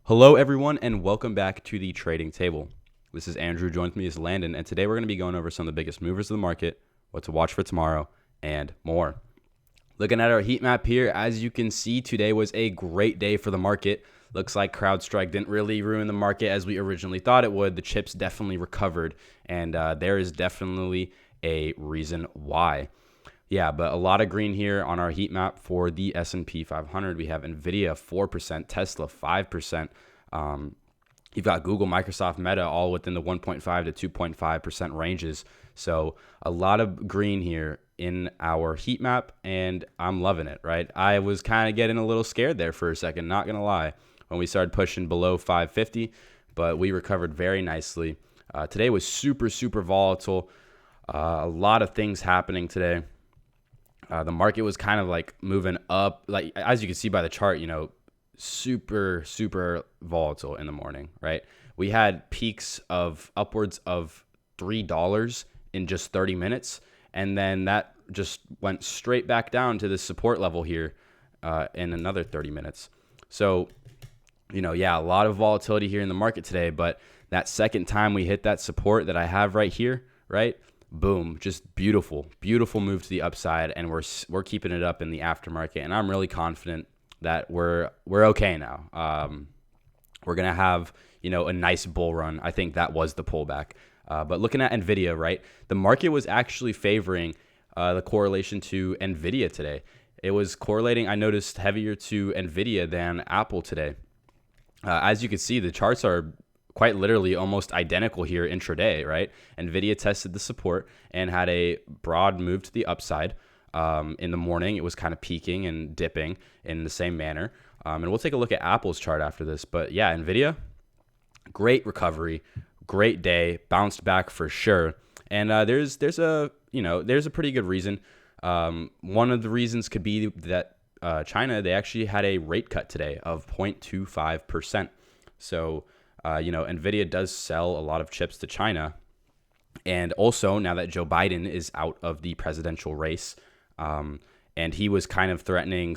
Hello, everyone, and welcome back to the Trading Table. This is Andrew. Joined with me is Landon, and today we're going to be going over some of the biggest movers of the market, what to watch for tomorrow, and more. Looking at our heat map here, as you can see, today was a great day for the market. Looks like CrowdStrike didn't really ruin the market as we originally thought it would. The chips definitely recovered, and there is definitely a reason why. Yeah, but a lot of green here on our heat map for the S&P 500. We have NVIDIA 4%, Tesla 5%. You've got Google, Microsoft, Meta all within the 1.5 to 2.5% ranges. So a lot of green here in our heat map, and I'm loving it, right? I was kind of getting a little scared there for a second, not going to lie, when we started pushing below 550, but we recovered very nicely. Today was super, super volatile. A lot of things happening today. The market was kind of like moving up, like as you can see by the chart, super, super volatile in the morning, right? We had peaks of upwards of $3 in just 30 minutes. And then that just went straight back down to the support level here in another 30 minutes. So, a lot of volatility here in the market today. But that second time we hit that support that I have right here, right? Boom, just beautiful move to the upside, and we're keeping it up in the aftermarket, and I'm really confident that we're okay now. We're gonna have a nice bull run. I think that was the pullback. But looking at NVIDIA, right, the market was actually favoring the correlation to NVIDIA today. It was correlating, I noticed, heavier to NVIDIA than Apple today. As you can see, the charts are quite literally almost identical here intraday, right? NVIDIA tested the support and had a broad move to the upside. In the morning, it was kind of peaking and dipping in the same manner. And we'll take a look at Apple's chart after this. But yeah, NVIDIA, great recovery, great day, bounced back for sure. And there's a pretty good reason. One of the reasons could be that China, they actually had a rate cut today of 0.25%. So NVIDIA does sell a lot of chips to China. And also, now that Joe Biden is out of the presidential race, and he was kind of threatening,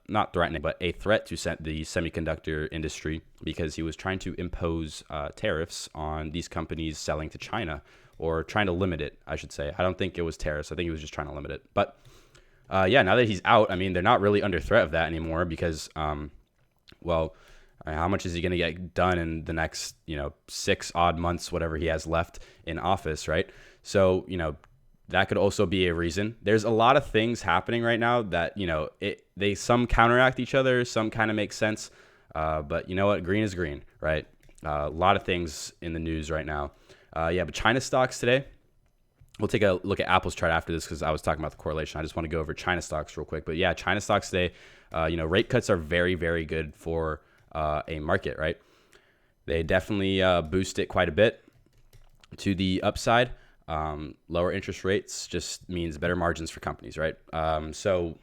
not threatening, but a threat to the semiconductor industry because he was trying to impose tariffs on these companies selling to China, or trying to limit it, I should say. I don't think it was tariffs. I think he was just trying to limit it. But now that he's out, I mean, they're not really under threat of that anymore because, how much is he going to get done in the next, 6 odd months, whatever he has left in office, right? So, that could also be a reason. There's a lot of things happening right now that, they some counteract each other, some kind of make sense. But you know what? Green is green, right? A lot of things in the news right now. But China stocks today. We'll take a look at Apple's chart after this because I was talking about the correlation. I just want to go over China stocks real quick. But yeah, China stocks today, rate cuts are very, very good for a market, right? They definitely boost it quite a bit to the upside. Lower interest rates just means better margins for companies, right? So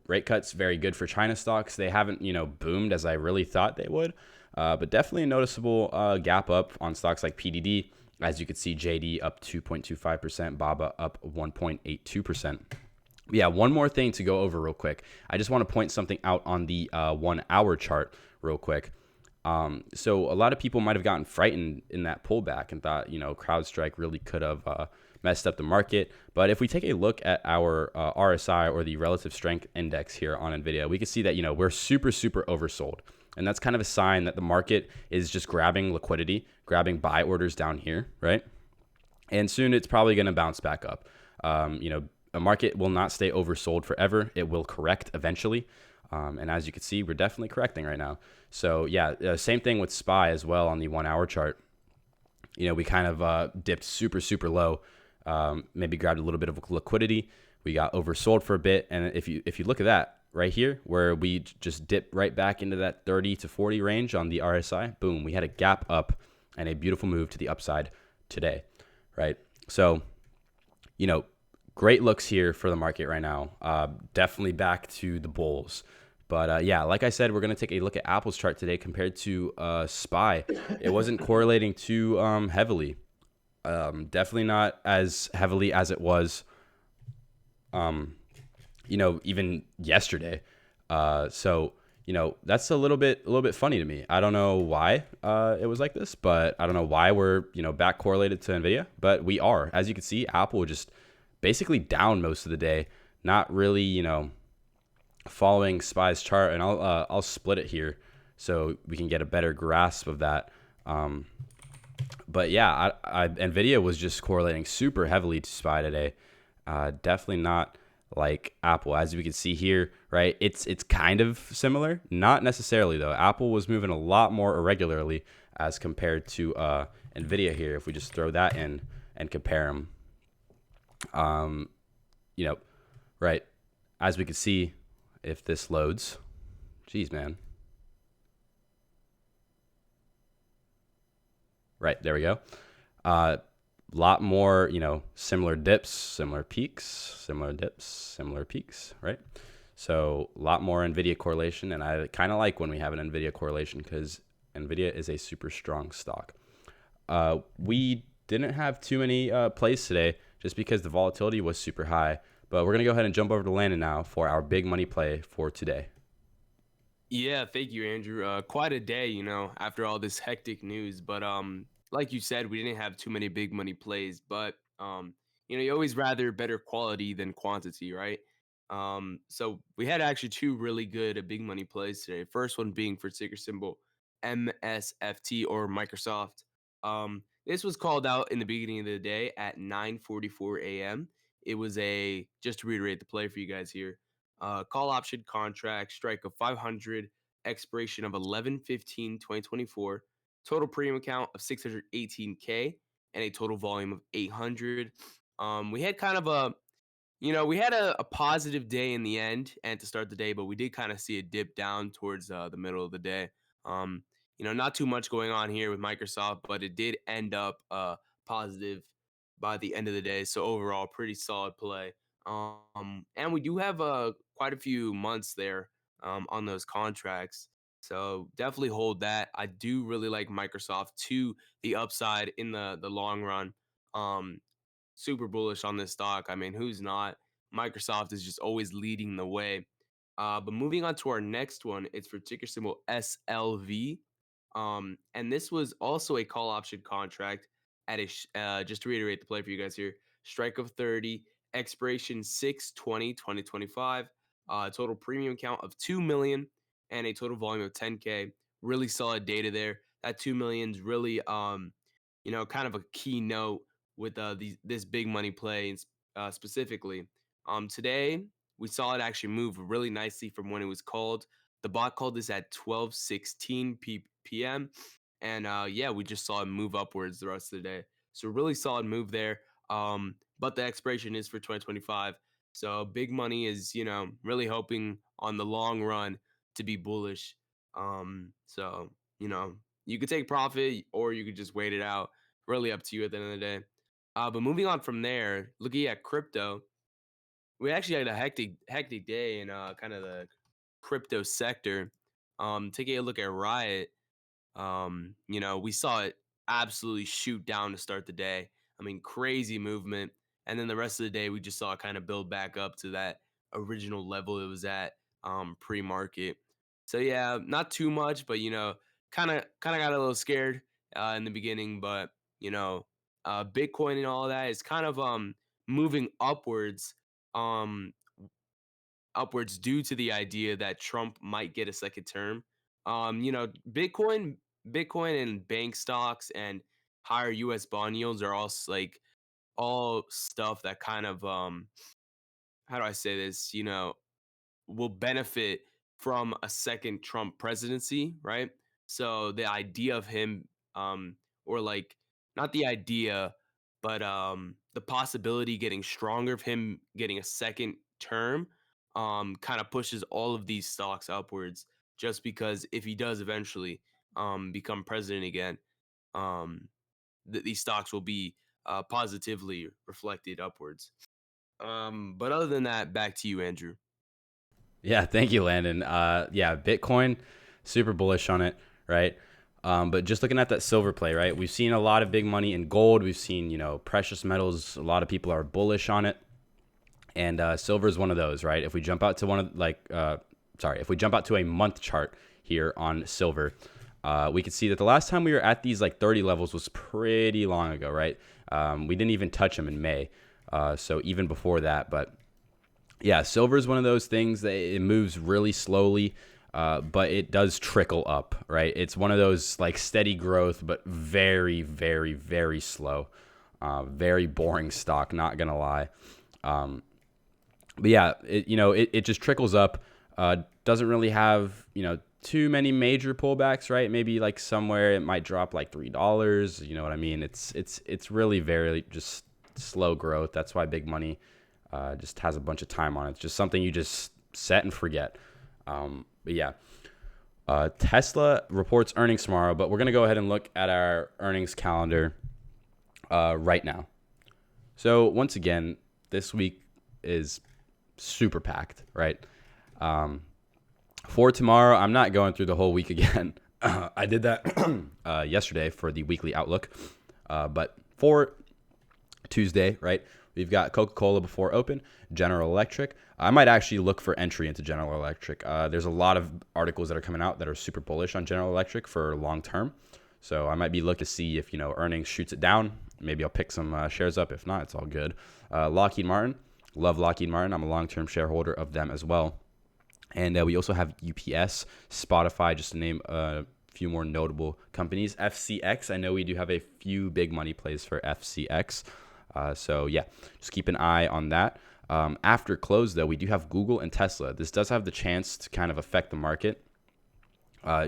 rate cuts very good for China stocks. They haven't boomed as I really thought they would, but definitely a noticeable gap up on stocks like PDD. As you can see, JD up 2.25%, BABA up 1.82%. Yeah, one more thing to go over real quick. I just want to point something out on the 1 hour chart real quick. So a lot of people might have gotten frightened in that pullback and thought, CrowdStrike really could have messed up the market. But if we take a look at our RSI, or the relative strength index here on NVIDIA, we can see that, we're super, super oversold. And that's kind of a sign that the market is just grabbing liquidity, grabbing buy orders down here, right? And soon it's probably going to bounce back up. A market will not stay oversold forever. It will correct eventually. And as you can see, we're definitely correcting right now. So yeah, same thing with SPY as well on the 1 hour chart. We kind of dipped super, super low, maybe grabbed a little bit of liquidity. We got oversold for a bit. And if you look at that right here, where we just dipped right back into that 30 to 40 range on the RSI, boom, we had a gap up and a beautiful move to the upside today, right? So, great looks here for the market right now. Definitely back to the bulls. But like I said, we're going to take a look at Apple's chart today compared to SPY. It wasn't correlating too heavily. Definitely not as heavily as it was even yesterday. So that's a little bit funny to me. I don't know why it was like this, but I don't know why we're back correlated to Nvidia, but we are. As you can see, Apple just basically down most of the day, not really following SPY's chart, and I'll split it here so we can get a better grasp of that. But yeah, Nvidia was just correlating super heavily to SPY today. Definitely not like Apple, as we can see here, right? It's kind of similar, not necessarily though. Apple was moving a lot more irregularly as compared to Nvidia here. If we just throw that in and compare them, right? As we can see, if this loads, geez, man. Right, there we go. Lot more, similar dips, similar peaks, similar dips, similar peaks, right? So a lot more NVIDIA correlation, and I kind of like when we have an NVIDIA correlation because NVIDIA is a super strong stock. We didn't have too many plays today just because the volatility was super high, but we're going to go ahead and jump over to Landon now for our big money play for today. Yeah, thank you, Andrew. Quite a day, after all this hectic news. But like you said, we didn't have too many big money plays. But you always rather better quality than quantity, right? So we had actually two really good big money plays today. First one being for ticker symbol MSFT or Microsoft. This was called out in the beginning of the day at 9:44 a.m. It was just to reiterate the play for you guys here, call option contract, strike of 500, expiration of 11/15/2024, total premium account of 618K, and a total volume of 800. We had kind of we had a positive day in the end and to start the day, but we did kind of see a dip down towards the middle of the day. Um, not too much going on here with Microsoft, but it did end up positive by the end of the day. So overall, pretty solid play. And we do have quite a few months there on those contracts. So definitely hold that. I do really like Microsoft to the upside in the long run. Um, Super bullish on this stock. I mean, who's not? Microsoft is just always leading the way. But moving on to our next one, it's for ticker symbol SLV. And this was also a call option contract at just to reiterate the play for you guys here, strike of 30, expiration 6/20/2025, total premium count of 2 million, and a total volume of 10K. Really solid data there. That 2 million is really, kind of a key note with this big money play specifically. Today we saw it actually move really nicely from when it was called. The bot called this at 12:16 p.m. And yeah, we just saw it move upwards the rest of the day. So really solid move there. But the expiration is for 2025. So big money is, really hoping on the long run to be bullish. So, you could take profit or you could just wait it out. Really up to you at the end of the day. But moving on from there, looking at crypto, we actually had a hectic day in kind of the crypto sector. Taking a look at Riot, we saw it absolutely shoot down to start the day. I mean, crazy movement. And then the rest of the day, we just saw it kind of build back up to that original level it was at pre-market. So yeah, not too much, but kind of got a little scared in the beginning. But Bitcoin and all that is kind of moving um, upwards due to the idea that Trump might get a second term. Bitcoin and bank stocks and higher US bond yields are all like all stuff that kind of how do I say this, will benefit from a second Trump presidency, right? So the idea of him or like not the idea but the possibility getting stronger of him getting a second term kind of pushes all of these stocks upwards just because if he does eventually become president again, um these stocks will be positively reflected upwards. But other than that, back to you, Andrew. Yeah, thank you, Landon. Yeah, Bitcoin, super bullish on it, right? But just looking at that silver play, right? We've seen a lot of big money in gold. We've seen, precious metals. A lot of people are bullish on it, and silver is one of those, right? If we jump out to one of if we jump out to a month chart here on silver, we can see that the last time we were at these like 30 levels was pretty long ago, right? We didn't even touch them in May. So even before that, but yeah, silver is one of those things that it moves really slowly, but it does trickle up, right? It's one of those like steady growth, but very, very, very slow. Very boring stock, not gonna lie. But yeah, it just trickles up. Doesn't really have, too many major pullbacks, right? Maybe like somewhere it might drop like $3. You know what I mean? It's really very just slow growth. That's why big money just has a bunch of time on it. It's just something you just set and forget. But yeah, Tesla reports earnings tomorrow, but we're gonna go ahead and look at our earnings calendar right now. So once again, this week is super packed, right? For tomorrow, I'm not going through the whole week again. I did that yesterday for the weekly outlook. But for Tuesday, right, we've got Coca-Cola before open, General Electric. I might actually look for entry into General Electric. There's a lot of articles that are coming out that are super bullish on General Electric for long term. So I might be looking to see if, earnings shoots it down. Maybe I'll pick some shares up. If not, it's all good. Lockheed Martin. Love Lockheed Martin. I'm a long-term shareholder of them as well. And we also have UPS, Spotify, just to name a few more notable companies. FCX, I know we do have a few big money plays for FCX. So yeah, just keep an eye on that. After close, though, we do have Google and Tesla. This does have the chance to kind of affect the market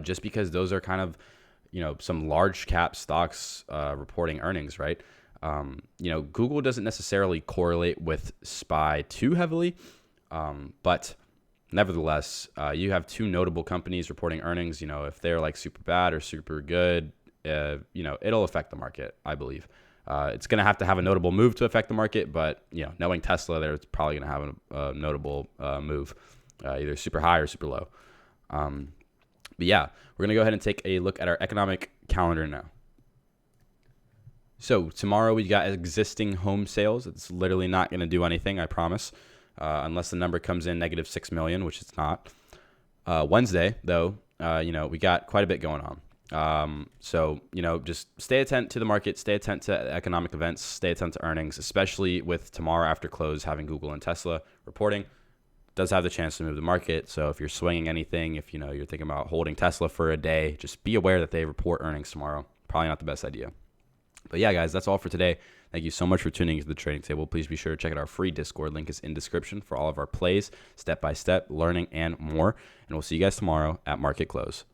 just because those are kind of, some large cap stocks reporting earnings, right? Google doesn't necessarily correlate with SPY too heavily, but nevertheless, you have two notable companies reporting earnings. If they're like super bad or super good, it'll affect the market, I believe. It's going to have a notable move to affect the market, but knowing Tesla, they're probably going to have a notable move, either super high or super low. But yeah, we're going to go ahead and take a look at our economic calendar now. So tomorrow we got existing home sales. It's literally not going to do anything, I promise, unless the number comes in negative 6 million, which it's not. Wednesday, though, we got quite a bit going on. So, just stay attentive to the market, stay attentive to economic events, stay attentive to earnings, especially with tomorrow after close having Google and Tesla reporting. Does have the chance to move the market. So if you're swinging anything, if you're thinking about holding Tesla for a day, just be aware that they report earnings tomorrow. Probably not the best idea. But yeah, guys, that's all for today. Thank you so much for tuning into the Trading Table. Please be sure to check out our free Discord. Link is in description for all of our plays, step-by-step, learning, and more. And we'll see you guys tomorrow at market close.